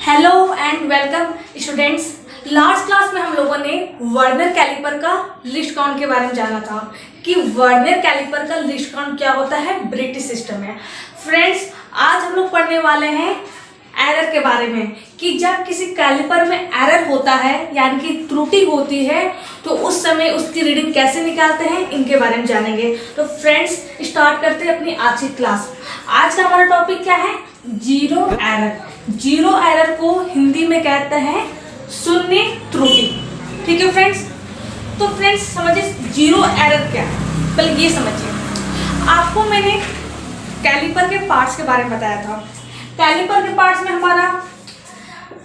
Hello and welcome students. Last class में हम लोगों ने वर्नियर कैलिपर का लिस्ट काउंट के बारे में जाना था कि वर्नियर कैलिपर का लिस्ट काउंट क्या होता है, ब्रिटिश सिस्टम में। फ्रेंड्स, आज हम लोग पढ़ने वाले हैं एरर के बारे में कि जब किसी कैलिपर में एरर होता है यानी कि त्रुटि होती है तो उस समय उसकी रीडिंग कैसे निकालते हैं, इनके बारे में जानेंगे। तो फ्रेंड्स, स्टार्ट करते हैं अपनी आज की क्लास। आज का हमारा टॉपिक क्या है? Zero error. जीरो एरर को हिंदी में कहते हैं शून्य त्रुटि। ठीक है फ्रेंड्स। तो फ्रेंड्स समझिए जीरो एरर क्या है, पहले ये समझिए। आपको मैंने कैलिपर के पार्ट्स के बारे में बताया था। कैलिपर के पार्ट्स में हमारा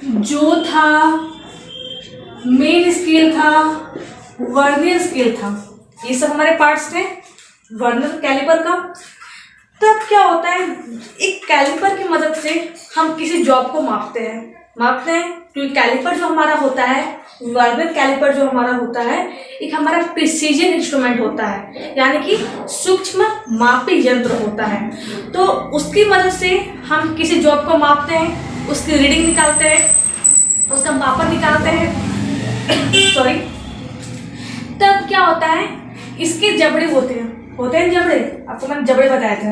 जो था, मेन स्केल था, वर्नियर स्केल था, ये सब हमारे पार्ट्स थे वर्नियर कैलिपर का। तब क्या होता है, एक कैलिपर की मदद से हम किसी जॉब को मापते हैं क्योंकि कैलिपर जो हमारा होता है, वर्नियर कैलिपर जो हमारा होता है, एक हमारा प्रिसीजन इंस्ट्रूमेंट होता है, यानी कि सूक्ष्म मापी यंत्र होता है। तो उसकी मदद से हम किसी जॉब को मापते हैं, उसकी रीडिंग निकालते हैं, उसका मापन निकालते हैं सॉरी। तब क्या होता है, इसके जबड़े होते हैं जबड़े। आपको मैंने जबड़े बताया था।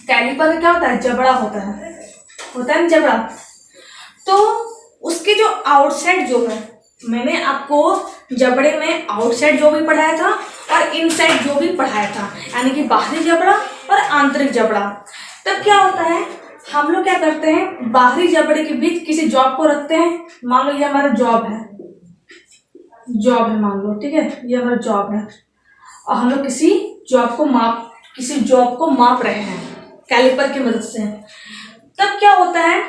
कैलिपर में क्या होता है, जबड़ा होता है ना जबड़ा। तो उसके जो आउटसाइड जो है, मैंने आपको जबड़े में आउटसाइड जो भी पढ़ाया था और इनसाइड जो भी पढ़ाया था, यानी कि बाहरी जबड़ा और आंतरिक जबड़ा। तब क्या होता है, हम लोग क्या करते हैं, बाहरी जबड़े के बीच किसी जॉब को रखते हैं। मान लो ये हमारा जॉब है मान लो, ठीक है, ये हमारा जॉब है और हम लोग किसी जॉब को माप रहे हैं कैलिपर की मदद से। तब क्या होता है,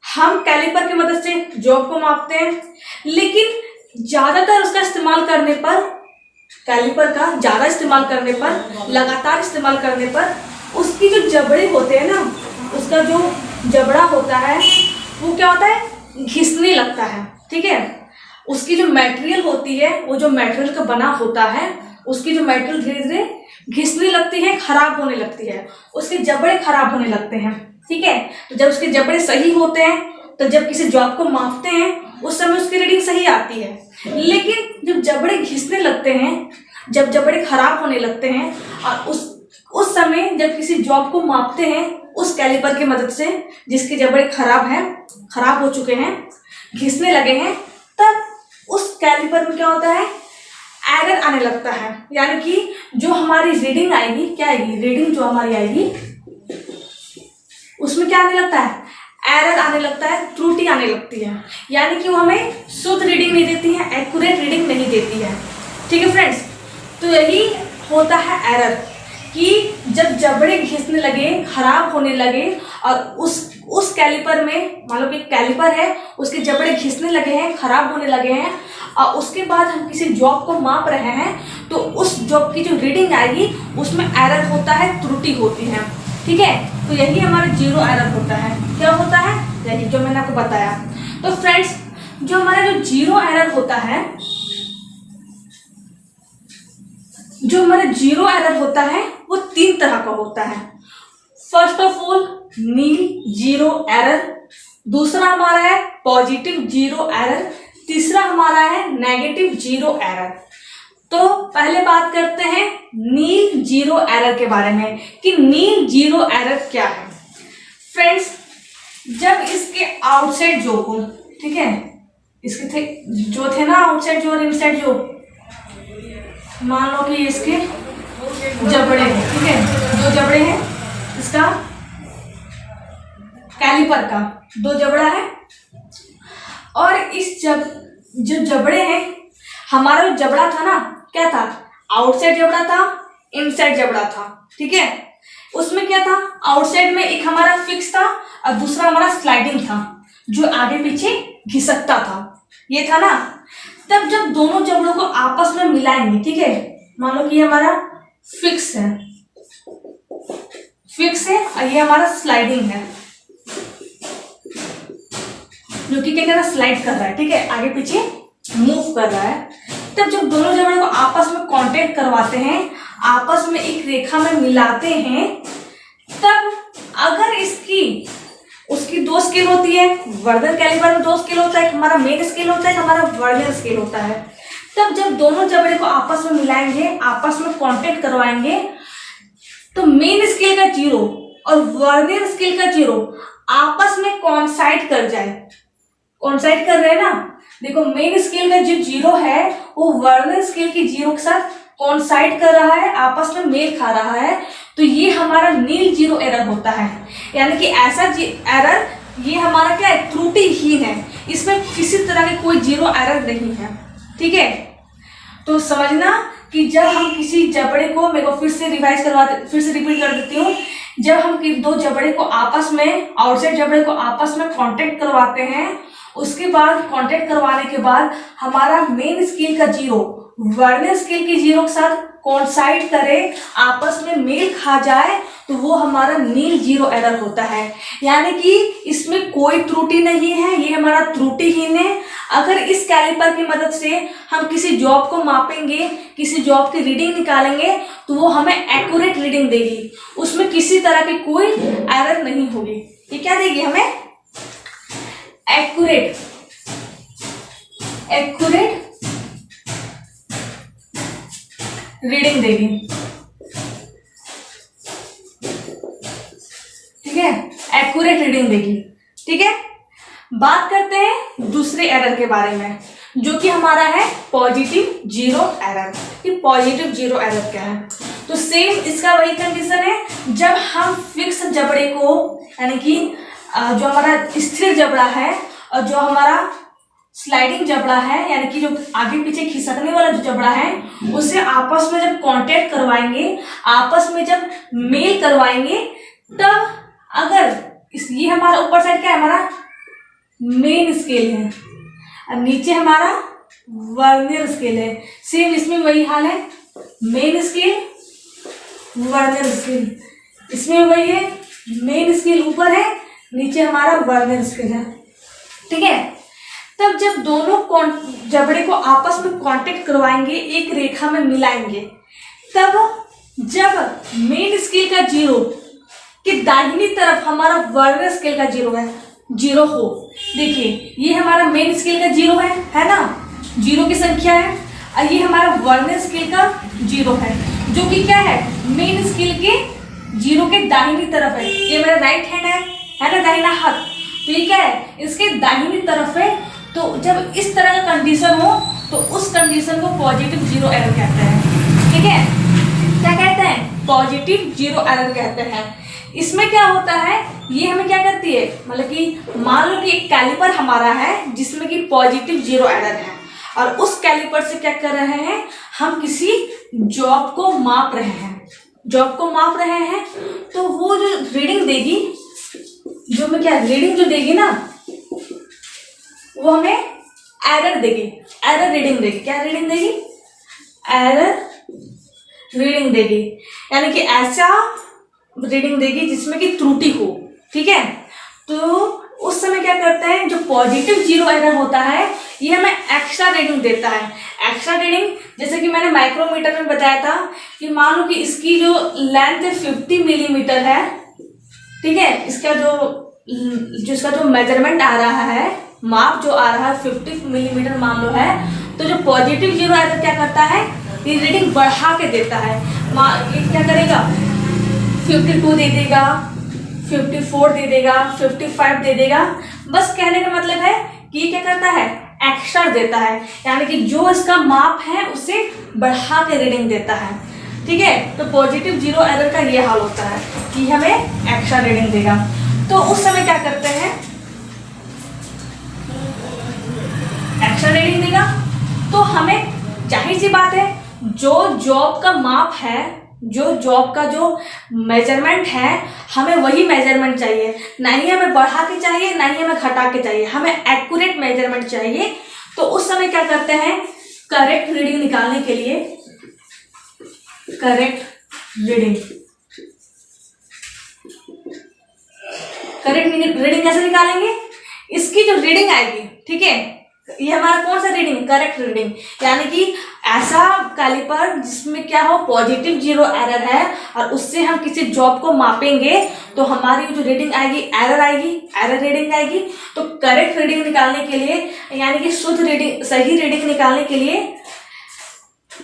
हम कैलिपर की मदद से जॉब को मापते हैं, लेकिन ज्यादातर उसका इस्तेमाल करने पर, कैलिपर का ज्यादा इस्तेमाल करने पर, लगातार इस्तेमाल करने पर उसकी जो जबड़े होते हैं ना, उसका जो जबड़ा होता है वो क्या होता है, घिसने लगता है। ठीक है, उसकी जो मटेरियल होती है, वो जो मटेरियल का बना होता है, उसकी जो मटेरियल धीरे धीरे घिसने लगती है, खराब होने लगती है, उसके जबड़े खराब होने लगते हैं। ठीक है, तो जब उसके जबड़े सही होते हैं, तो जब किसी जॉब को मापते हैं उस समय उसकी रीडिंग सही आती है। लेकिन जब जबड़े घिसने लगते हैं, जब जबड़े खराब होने लगते हैं और उस समय जब किसी जॉब को मापते हैं उस कैलिपर की मदद से, जिसके जबड़े खराब हो चुके हैं, घिसने लगे हैं, तब उस कैलिपर में क्या होता है, एरर आने लगता है। यानी कि जो हमारी रीडिंग आएगी, क्या आएगी, रीडिंग जो हमारी आएगी उसमें क्या आने लगता है, एरर आने लगता है, त्रुटि आने लगती है। यानी कि वो हमें शुद्ध रीडिंग नहीं देती है, एक्यूरेट रीडिंग नहीं देती है। ठीक है फ्रेंड्स, तो यही होता है एरर कि जब जबड़े घिसने लगे, खराब होने लगे और उस कैलिपर में, मान लो कि कैलिपर है, उसके जबड़े घिसने लगे हैं, खराब होने लगे हैं और उसके बाद हम किसी जॉब को माप रहे हैं, तो उस जॉब की जो रीडिंग आएगी उसमें एरर होता है, त्रुटि होती है। ठीक है, तो यही हमारा जीरो एरर होता है। क्या होता है, यही जो मैंने आपको बताया। तो फ्रेंड्स, जो हमारा जो जीरो एरर होता है वो तीन तरह का होता है। First of all nil zero error, दूसरा हमारा है पॉजिटिव जीरो एरर, तीसरा हमारा है नेगेटिव जीरो एरर। तो पहले बात करते हैं नील जीरो एरर के बारे में कि नील जीरो एरर क्या है। फ्रेंड्स, जब इसके आउटसाइड जो हो, ठीक है, इसके जो थे ना आउटसाइड जो और इनसाइड जो, मान लो कि इसके जबड़े हैं, ठीक है, दो जबड़े हैं, इसका कैलिपर का दो जबड़ा है और इस जो जबड़े हैं, हमारा जो जबड़ा था ना, क्या था, आउटसाइड जबड़ा था, इनसाइड जबड़ा था। ठीक है, उसमें क्या था, आउटसाइड में एक हमारा फिक्स था और दूसरा हमारा स्लाइडिंग था, जो आगे पीछे घिसकता था, ये था ना। तब जब दोनों जबड़ों को आपस में मिलाएंगे, ठीक है, मान लो कि ये हमारा फिक्स है और ये हमारा स्लाइडिंग है, जो कि क्या कर रहा है, स्लाइड कर रहा है, ठीक है, आगे पीछे मूव कर रहा है। तब जब दोनों जबड़े को आपस में कांटेक्ट करवाते हैं, आपस में एक रेखा में मिलाते हैं, तब अगर उसकी दोस्त स्केल होती है, वर्नियर कैलिपर में 2 स्केल होता है, हमारा मेन स्केल होता है, हमारा वर्नियर स्केल होता है। तब जब दोनों जबड़े को आपस में मिलाएंगे, आपस में कांटेक्ट करवाएंगे, तो मेन स्केल का 0 और वर्नियर स्केल का 0 आपस में कॉन्साइड कर जाए। कॉन्साइड कर रहे हैं ना, देखो मेन स्केल का जो 0 है वो वर्नियर स्केल के 0 के साथ कॉन्साइड कर रहा है, आपस में मेल खा रहा है, तो ये हमारा नील 0 एरर होता है। यानी कि ऐसा एरर ये हमारा क्या है, त्रुटिहीन है, इसमें किसी तरह के कोई 0 एरर नहीं है। ठीक है, तो समझना कि जब हम किसी जबड़े को, मेरे को फिर से रिपीट कर देती हूँ, जब हम 2 जबड़े को आपस में, आउटसाइड जबड़े को आपस में कांटेक्ट करवाते हैं, उसके बाद कांटेक्ट करवाने के बाद हमारा मेन स्केल का 0 वर्नियर स्केल के 0 के साथ कोइंसाइड करे, आपस में मेल खा जाए, तो वो हमारा नील 0 एरर होता है। यानी कि इसमें कोई त्रुटि नहीं है, ये हमारा त्रुटिहीन है। अगर इस कैलिपर की मदद से हम किसी जॉब को मापेंगे, किसी जॉब की रीडिंग निकालेंगे, तो वो हमें एक्यूरेट रीडिंग देगी, उसमें किसी तरह की कोई एरर नहीं होगी। ये क्या देगी हमें, एक्यूरेट रीडिंग देगी। ठीक है, एक्यूरेट रीडिंग देगी। ठीक है, बात करते हैं दूसरे एरर के बारे में, जो कि हमारा है पॉजिटिव 0 एरर। कि पॉजिटिव 0 एरर क्या है, तो सेम इसका वही कंडीशन है, जब हम फिक्स जबड़े को, यानी कि जो हमारा स्थिर जबड़ा है और जो हमारा स्लाइडिंग जबड़ा है, यानी कि जो आगे पीछे खिसकने वाला जो जबड़ा है, उसे आपस में जब कांटेक्ट करवाएंगे, आपस में जब मेल करवाएंगे, तब अगर ये हमारा ऊपर साइड क्या है, हमारा मेन स्केल है और नीचे हमारा वर्नियर स्केल है। सेम इसमें वही हाल है, मेन स्केल वर्नियर स्केल, इसमें वही है, मेन स्केल ऊपर है, नीचे हमारा वर्नियर स्केल है। ठीक है, तब जब दोनों जबड़े को आपस में कांटेक्ट करवाएंगे, एक रेखा में मिलाएंगे, तब जब मेन स्केल का 0 कि दाहिनी तरफ हमारा वर्नियर स्केल का 0 हो, देखिए ये हमारा मेन स्केल का 0 है ना, 0 की संख्या है, और ये हमारा वर्नियर स्केल का 0 है, जो कि क्या है, मेन स्केल के 0 के दाहिनी तरफ है। ये मेरा राइट हैंड है ना, दाहिना हाथ, तो ये क्या है, इसके दाहिनी तरफ है। तो जब इस तरह का कंडीशन हो, तो उस कंडीशन को पॉजिटिव 0 एरर कहते हैं। ठीक है, क्या कहते हैं, पॉजिटिव 0 एरर कहते हैं। इसमें क्या होता है, ये हमें क्या करती है, मतलब कि मान लो कि एक कैलिपर हमारा है जिसमें कि पॉजिटिव 0 एरर है, और उस कैलिपर से क्या कर रहे हैं, हम किसी जॉब को माप रहे हैं, तो वो जो रीडिंग देगी, जो मैं क्या रीडिंग जो देगी ना, वो हमें एरर देगी, एरर रीडिंग देगी। क्या रीडिंग देगी, एरर रीडिंग देगी, यानी कि ऐसा रीडिंग देगी जिसमें कि त्रुटि हो। ठीक है, तो उस समय क्या करते हैं, जो पॉजिटिव 0 एरर होता है, ये हमें एक्स्ट्रा रीडिंग देता है। एक्स्ट्रा रीडिंग जैसे कि मैंने माइक्रोमीटर में बताया था, कि मान लो कि इसकी जो लेंथ है 50 मिलीमीटर है। ठीक है, इसका जो मेजरमेंट आ रहा है, माप जो आ रहा है 50 मिलीमीटर मान लो है, तो जो पॉजिटिव 0 एरर क्या करता है, ये रीडिंग बढ़ा के देता है। ये क्या करेगा, 52 दे देगा, 54 दे देगा, 55 दे देगा। बस कहने का मतलब है कि ये क्या करता है, एक्स्ट्रा देता है, यानी कि जो इसका माप है उसे बढ़ा के रीडिंग देता है। ठीक है, तो पॉजिटिव 0 एरर का ये हाल होता है कि हमें एक्स्ट्रा रीडिंग देगा। तो उस समय क्या करते हैं, एक्स्ट्रा रीडिंग देगा, तो हमें जाहिर सी बात है, जो जॉब का माप है, जो जॉब का जो मेजरमेंट है, हमें वही मेजरमेंट चाहिए, ना ही हमें बढ़ा के चाहिए, ना ही हमें घटा के चाहिए, हमें एक्यूरेट मेजरमेंट चाहिए। तो उस समय क्या करते हैं, करेक्ट रीडिंग निकालने के लिए, करेक्ट रीडिंग कैसे निकालेंगे, इसकी जो रीडिंग आएगी, ठीक है, ये हमारा कौन सा रीडिंग, करेक्ट रीडिंग, यानी कि ऐसा कैलिपर जिसमें क्या हो, पॉजिटिव जीरो एरर है, और उससे हम किसी जॉब को मापेंगे तो हमारी जो रीडिंग आएगी एरर आएगी, एरर रीडिंग आएगी। तो करेक्ट रीडिंग निकालने के लिए, यानी कि शुद्ध रीडिंग, सही रीडिंग निकालने के लिए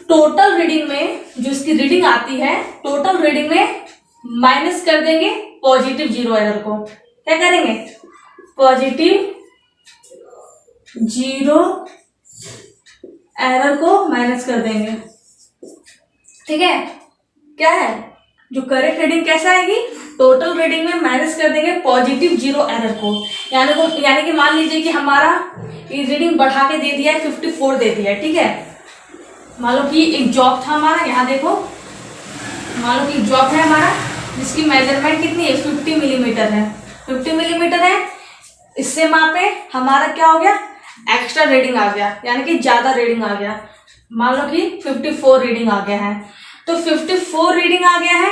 टोटल रीडिंग में जो इसकी रीडिंग आती है, टोटल रीडिंग में माइनस कर देंगे पॉजिटिव जीरो एरर को। क्या करेंगे, पॉजिटिव जीरो एरर को माइनस कर देंगे। ठीक है, क्या है, जो करेक्ट रीडिंग कैसे आएगी, टोटल रीडिंग में माइनस कर देंगे पॉजिटिव जीरो एरर को। यानी कि मान लीजिए कि हमारा ये रीडिंग बढ़ा के दे दिया है, 54 दे दिया है। ठीक है, मान लो कि एक जॉब था हमारा, यहाँ देखो, मान लो कि एक जॉब है हमारा जिसकी मेजरमेंट कितनी है, 50 मिलीमीटर है, 50 मिलीमीटर है। इससे मापे, हमारा क्या हो गया, एक्स्ट्रा रीडिंग आ गया, यानी कि ज्यादा रीडिंग आ गया। मान लो कि 54 रीडिंग आ गया है, तो 54 रीडिंग आ गया है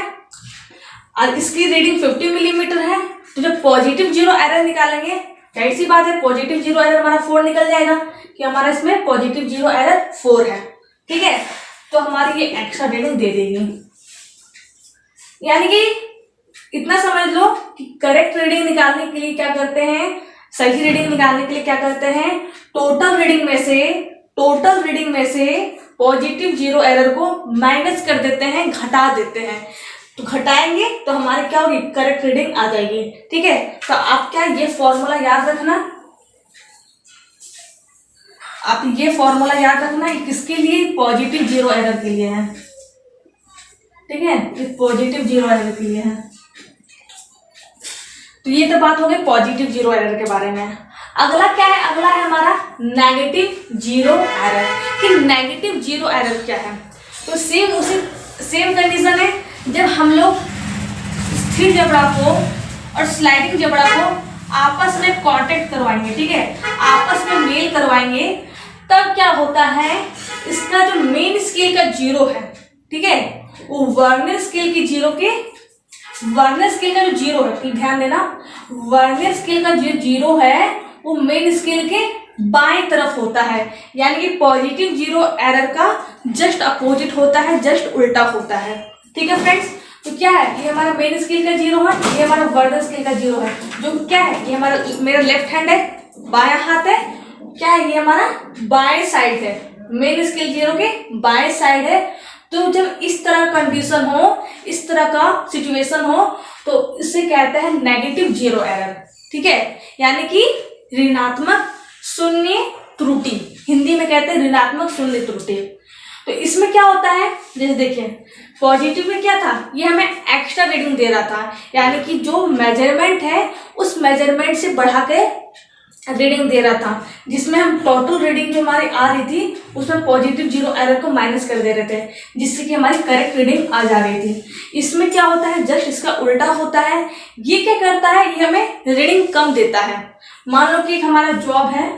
और इसकी रीडिंग 50 मिलीमीटर है। तो जब पॉजिटिव जीरो एरर निकालेंगे, जाहिर सी बात है पॉजिटिव जीरो एरर हमारा 4 निकल जाएगा कि हमारा इसमें पॉजिटिव जीरो एरर 4 है। ठीक है, तो हमारी ये एक्स्ट्रा रीडिंग दे देगी। यानी कि इतना समझ लो कि करेक्ट रीडिंग निकालने के लिए क्या करते हैं, सही रीडिंग निकालने के लिए क्या करते हैं, टोटल रीडिंग में से पॉजिटिव जीरो एरर को माइनस कर देते हैं, घटा देते हैं। तो घटाएंगे तो हमारे क्या होगी, करेक्ट रीडिंग आ जाएगी। ठीक है, तो आप क्या ये फॉर्मूला याद रखना, आप ये फॉर्मूला याद रखना, किसके लिए, पॉजिटिव जीरो एरर के लिए है। ठीक है, इस पॉजिटिव जीरो एरर के लिए है। तो ये तो बात हो गई पॉजिटिव जीरो एरर के बारे में। अगला क्या है, अगला है हमारा नेगेटिव जीरो एरर। कि नेगेटिव जीरो एरर क्या है, तो सेम कंडीशन है, जब हम लोग स्थिर जबड़ा को और स्लाइडिंग जबड़ा को आपस में कांटेक्ट करवाएंगे। ठीक है, आपस में मेल करवाएंगे, तब क्या होता है, इसका जो मेन स्केल का जीरो है, ठीक है, वो वर्नियर स्केल की जीरो के, वर्नियर स्केल का जो जीरो है, ध्यान देना, वर्नियर स्केल का जो जीरो है वो मेन स्केल के बाएं तरफ होता है। यानी कि पॉजिटिव जीरो एरर का जस्ट अपोजिट होता है, जस्ट उल्टा होता है। ठीक है फ्रेंड्स, तो क्या है, ये हमारा मेन स्केल का जीरो है, ये हमारा वर्नियर स्केल का जीरो है। जो क्या है, ये हमारा, मेरा लेफ्ट हैंड है, बायां हाथ है, क्या है, ये हमारा बाएं साइड है, मेन स्केल जीरो के बाएं साइड है। तो जब इस तरह कंडीशन हो, इस तरह का सिचुएशन हो, तो इसे कहते हैं नेगेटिव जीरो एरर। ठीक है, यानी कि ऋणात्मक शून्य त्रुटि, हिंदी में कहते हैं ऋणात्मक शून्य त्रुटि। तो इसमें क्या होता है, जैसे देखिए पॉजिटिव में क्या था, ये हमें एक्स्ट्रा रीडिंग दे रहा था, यानी कि जो मेजरमेंट है उस मेजरमेंट से बढ़ा के रीडिंग दे रहा था, जिसमें हम टोटल रीडिंग जो हमारी आ रही थी उसमें पॉजिटिव जीरो एरर को माइनस कर दे रहे थे, जिससे कि हमारी करेक्ट रीडिंग आ जा रही थी। इसमें क्या होता है, जस्ट इसका उल्टा होता है। ये क्या करता है, ये हमें रीडिंग कम देता है। मान लो कि एक हमारा जॉब है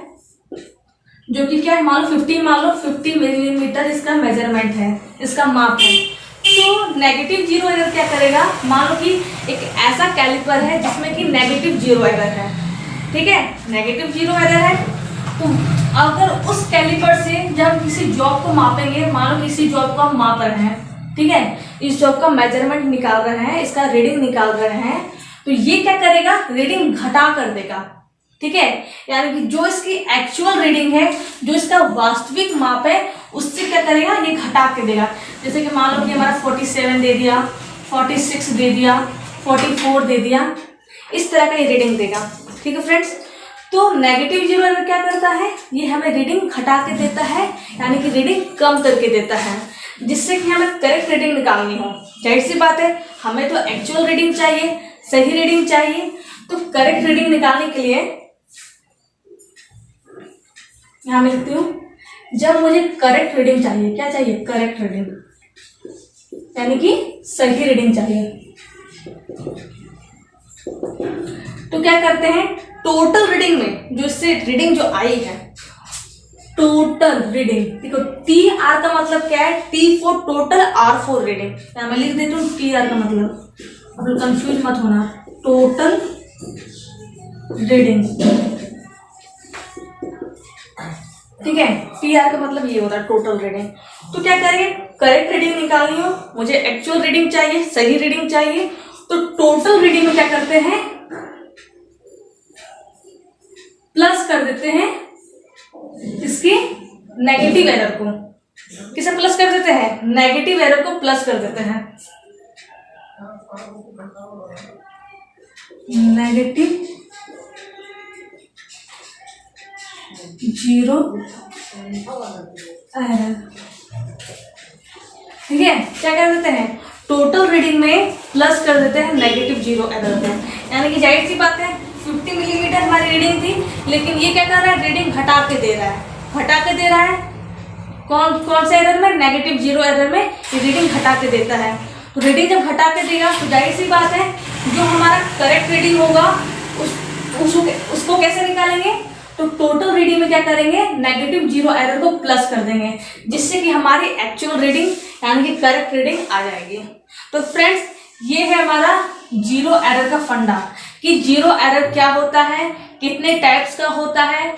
जो कि क्या है, मान लो 50 मिलीमीटर इसका मेजरमेंट है, इसका माप है। तो नेगेटिव जीरो एरर क्या करेगा, मान लो कि एक ऐसा कैलिपर है जिसमें कि नेगेटिव जीरो एरर है। ठीक है, नेगेटिव जीरो एरर है, तो अगर उस कैलिपर से जब हम किसी जॉब को मापेंगे, मान लो किसी जॉब को हम माप रहे हैं, ठीक है, इस जॉब का मेजरमेंट निकाल रहे हैं, इसका रीडिंग निकाल रहे हैं, तो ये क्या करेगा, रीडिंग घटा कर देगा। ठीक है, यानी कि जो इसकी एक्चुअल रीडिंग है, जो इसका वास्तविक माप है, उससे क्या करेगा, ये घटा के देगा। जैसे कि मान लो कि हमारा 47 दे दिया, 46 दे दिया, 44 दे दिया, इस तरह का ये रीडिंग देगा। ठीक है फ्रेंड्स, तो नेगेटिव जीरो एरर क्या करता है, ये हमें रीडिंग घटा के देता है, यानी कि रीडिंग कम करके देता है, जिससे कि हमें करेक्ट रीडिंग निकालनी हो। जाहिर सी बात है, हमें तो एक्चुअल रीडिंग चाहिए, सही रीडिंग चाहिए। तो करेक्ट रीडिंग निकालने के लिए यहाँ मैं लिखती हूँ, जब मुझे करेक्ट रीडिंग चाहिए, क्या चाहिए, करेक्ट रीडिंग, यानी कि सही रीडिंग चाहिए, तो क्या करते हैं, टोटल रीडिंग में जो इससे रीडिंग जो आई है, टोटल रीडिंग, देखो टी आर का मतलब क्या है, T for total, R for reading. यहाँ मैं लिख देती हूँ टी आर का मतलब, आप लोग कंफ्यूज मत होना, टोटल रीडिंग। ठीक है, टी TR का मतलब ये होता है टोटल रीडिंग। तो क्या करेंगे, करेक्ट रीडिंग निकालनी हो, मुझे एक्चुअल रीडिंग चाहिए, सही रीडिंग चाहिए, तो टोटल रीडिंग में क्या करते हैं, प्लस कर देते हैं इसकी नेगेटिव एरर को। किसे प्लस कर देते हैं, नेगेटिव एरर को प्लस कर देते हैं, नेगेटिव 0 एरर। ठीक है, क्या कर देते हैं, टोटल रीडिंग में प्लस कर देते हैं नेगेटिव 0 एरर को। यानी कि जाहिर सी बात है 50 मिलीमीटर हमारी रीडिंग थी, लेकिन ये क्या कर रहा है, रीडिंग घटा के दे रहा है, घटा के दे रहा है। कौन से एरर में, नेगेटिव 0 एरर में ये रीडिंग घटा के देता है। तो रीडिंग जब घटा के देगा तो जाहिर सी बात है जो हमारा करेक्ट रीडिंग होगा उसको कैसे निकालेंगे, तो टोटल रीडिंग में क्या करेंगे, नेगेटिव 0 एरर को प्लस कर देंगे, जिससे कि हमारी एक्चुअल रीडिंग यानी कि करेक्ट रीडिंग आ जाएगी। तो फ्रेंड्स ये है हमारा 0 एरर का फंडा कि 0 एरर क्या होता है, कितने टाइप्स का होता है,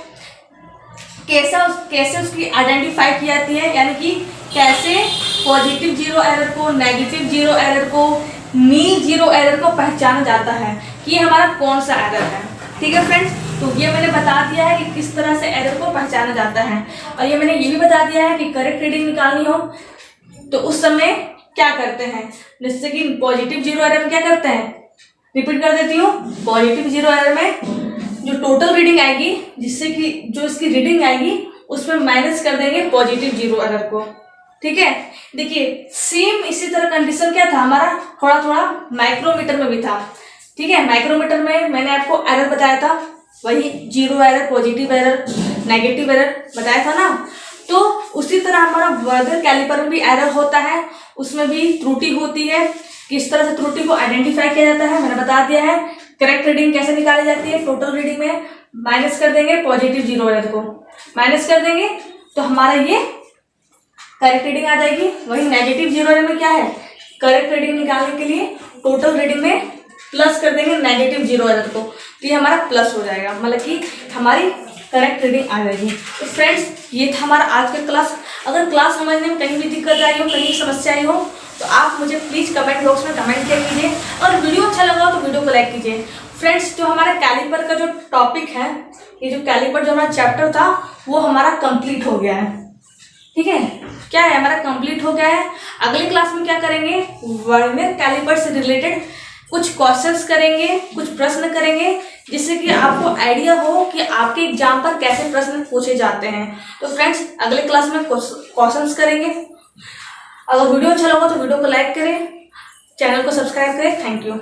कैसे उसकी आइडेंटिफाई की जाती है, यानी कि कैसे पॉजिटिव 0 एरर को, नेगेटिव 0 एरर को, नील 0 एरर को पहचाना जाता है कि ये हमारा कौन सा एरर है। ठीक है फ्रेंड्स, तो ये मैंने बता दिया है कि किस तरह से एरर को पहचाना जाता है, और ये मैंने ये भी बता दिया है कि करेक्ट रीडिंग निकालनी हो तो उस समय क्या करते हैं। जैसे कि पॉजिटिव 0 एरर में क्या करते हैं, रिपीट कर देती हूँ, पॉजिटिव 0 एरर में जो टोटल रीडिंग आएगी, जिससे कि जो इसकी रीडिंग आएगी उसमें माइनस कर देंगे पॉजिटिव 0 एरर को। ठीक है, देखिए सेम इसी तरह कंडीशन क्या था हमारा, थोड़ा थोड़ा माइक्रोमीटर में भी था। ठीक है, माइक्रोमीटर में मैंने आपको एरर बताया था, वही 0 error, positive error, negative error बताया था ना। तो उसी तरह हमारा वर्नियर कैलिपर में भी एरर होता है, उसमें भी त्रुटि होती है। किस तरह से त्रुटि को आइडेंटिफाई किया जाता है मैंने बता दिया है। करेक्ट रीडिंग कैसे निकाली जाती है, टोटल रीडिंग में माइनस कर देंगे पॉजिटिव 0 एरर को, माइनस कर देंगे तो हमारा ये करेक्ट रीडिंग आ जाएगी। वही नेगेटिव 0 एरर में क्या है, करेक्ट रीडिंग निकालने के लिए टोटल रीडिंग में प्लस कर देंगे नेगेटिव 0 एरर को, तो ये हमारा प्लस हो जाएगा, मतलब कि हमारी करेक्ट रीडिंग आ जाएगी। तो फ्रेंड्स ये था हमारा आज का क्लास। अगर क्लास समझने में कहीं भी दिक्कत आई हो, कहीं समस्या आई हो, तो आप मुझे प्लीज़ कमेंट बॉक्स में कमेंट किया कीजिए, और वीडियो अच्छा लगा हो तो वीडियो को लाइक कीजिए। फ्रेंड्स जो हमारा कैलिपर का जो टॉपिक है, ये जो कैलिपर जो हमारा चैप्टर था वो हमारा कंप्लीट हो गया है। ठीक है, क्या है, हमारा कंप्लीट हो गया है। अगले क्लास में क्या करेंगे, वर्नियर कैलिपर से रिलेटेड कुछ क्वेश्चंस करेंगे, कुछ प्रश्न करेंगे, जिससे कि आपको आइडिया हो कि आपके एग्जाम पर कैसे प्रश्न पूछे जाते हैं। तो फ्रेंड्स अगले क्लास में क्वेश्चंस करेंगे। अगर वीडियो अच्छा लगा तो वीडियो को लाइक करें, चैनल को सब्सक्राइब करें। Thank you.